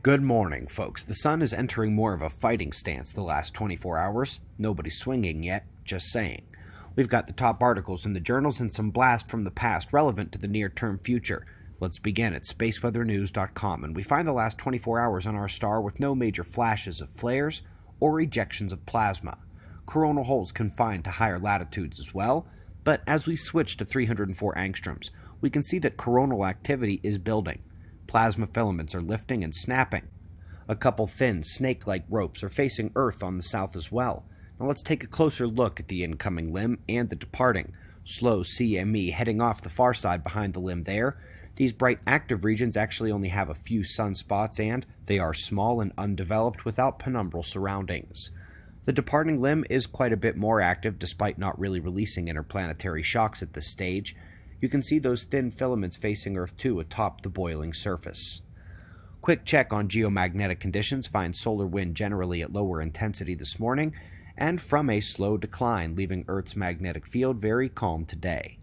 Good morning, folks. The sun is entering more of a fighting stance the last 24 hours. Nobody's swinging yet, just saying. We've got the top articles in the journals and some blast from the past relevant to the near-term future. Let's begin at spaceweathernews.com, and we find the last 24 hours on our star with no major flashes of flares or ejections of plasma. Coronal holes confined to higher latitudes as well, but as we switch to 304 angstroms, we can see that coronal activity is building. Plasma filaments are lifting and snapping. A couple thin, snake-like ropes are facing Earth on the south as well. Now let's take a closer look at the incoming limb and the departing. Slow CME heading off the far side behind the limb there. These bright active regions actually only have a few sunspots and they are small and undeveloped without penumbral surroundings. The departing limb is quite a bit more active despite not really releasing interplanetary shocks at this stage. You can see those thin filaments facing Earth too atop the boiling surface. Quick check on geomagnetic conditions finds solar wind generally at lower intensity this morning and from a slow decline, leaving Earth's magnetic field very calm today.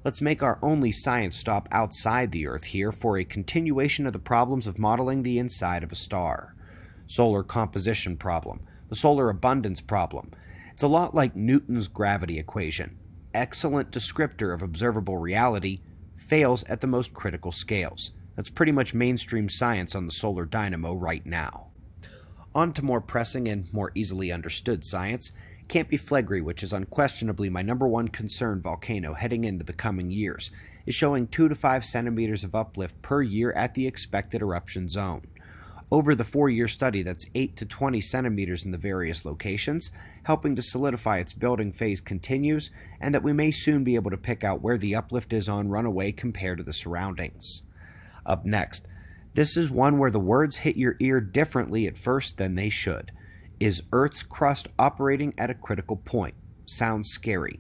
Let's make our only science stop outside the Earth here for a continuation of the problems of modeling the inside of a star. Solar composition problem, the solar abundance problem. It's a lot like Newton's gravity equation. Excellent descriptor of observable reality, fails at the most critical scales. That's pretty much mainstream science on the solar dynamo right now. On to more pressing and more easily understood science. Camp Flegrei, which is unquestionably my number one concern volcano heading into the coming years, is showing 2 to 5 centimeters of uplift per year at the expected eruption zone. Over the 4-year study, that's 8 to 20 centimeters in the various locations, helping to solidify its building phase continues, and that we may soon be able to pick out where the uplift is on runaway compared to the surroundings. Up next, this is one where the words hit your ear differently at first than they should. Is Earth's crust operating at a critical point? Sounds scary.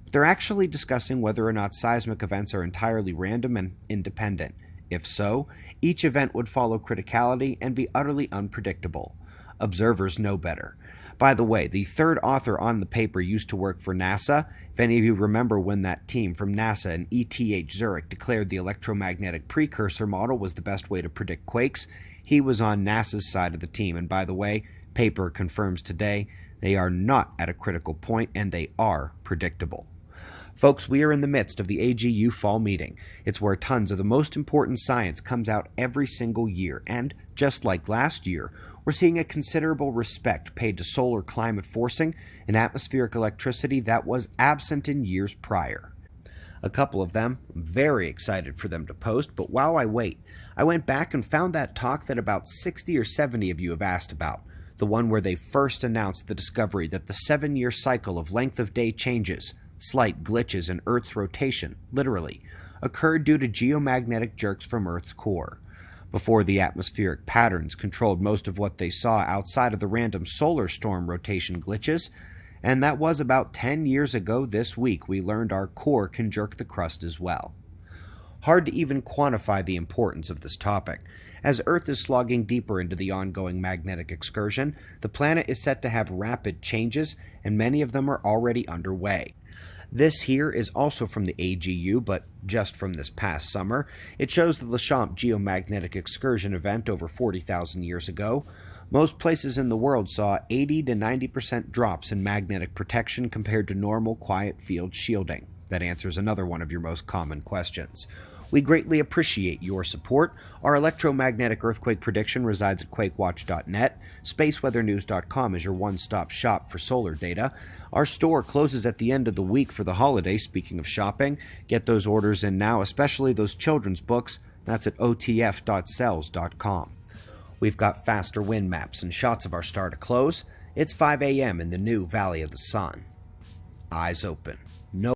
But they're actually discussing whether or not seismic events are entirely random and independent. If so, each event would follow criticality and be utterly unpredictable. Observers know better. By the way, the third author on the paper used to work for NASA. If any of you remember when that team from NASA and ETH Zurich declared the electromagnetic precursor model was the best way to predict quakes, he was on NASA's side of the team. And by the way, paper confirms today they are not at a critical point and they are predictable. Folks, we are in the midst of the AGU fall meeting. It's where tons of the most important science comes out every single year, and just like last year, we're seeing a considerable respect paid to solar climate forcing and atmospheric electricity that was absent in years prior. A couple of them, I'm very excited for them to post, but while I wait, I went back and found that talk that about 60 or 70 of you have asked about, the one where they first announced the discovery that the 7-year cycle of length of day changes, slight glitches in Earth's rotation, literally, occurred due to geomagnetic jerks from Earth's core. Before the atmospheric patterns controlled most of what they saw outside of the random solar storm rotation glitches, and that was about 10 years ago this week we learned our core can jerk the crust as well. Hard to even quantify the importance of this topic. As Earth is slogging deeper into the ongoing magnetic excursion, the planet is set to have rapid changes, and many of them are already underway. This here is also from the AGU, but just from this past summer. It shows the Lechamp geomagnetic excursion event over 40,000 years ago. Most places in the world saw 80 to 90% drops in magnetic protection compared to normal quiet field shielding. That answers another one of your most common questions. We greatly appreciate your support. Our electromagnetic earthquake prediction resides at quakewatch.net. Spaceweathernews.com is your one-stop shop for solar data. Our store closes at the end of the week for the holiday. Speaking of shopping, get those orders in now, especially those children's books. That's at otf.sells.com. We've got faster wind maps and shots of our star to close. It's 5 a.m. in the new Valley of the Sun. Eyes open. No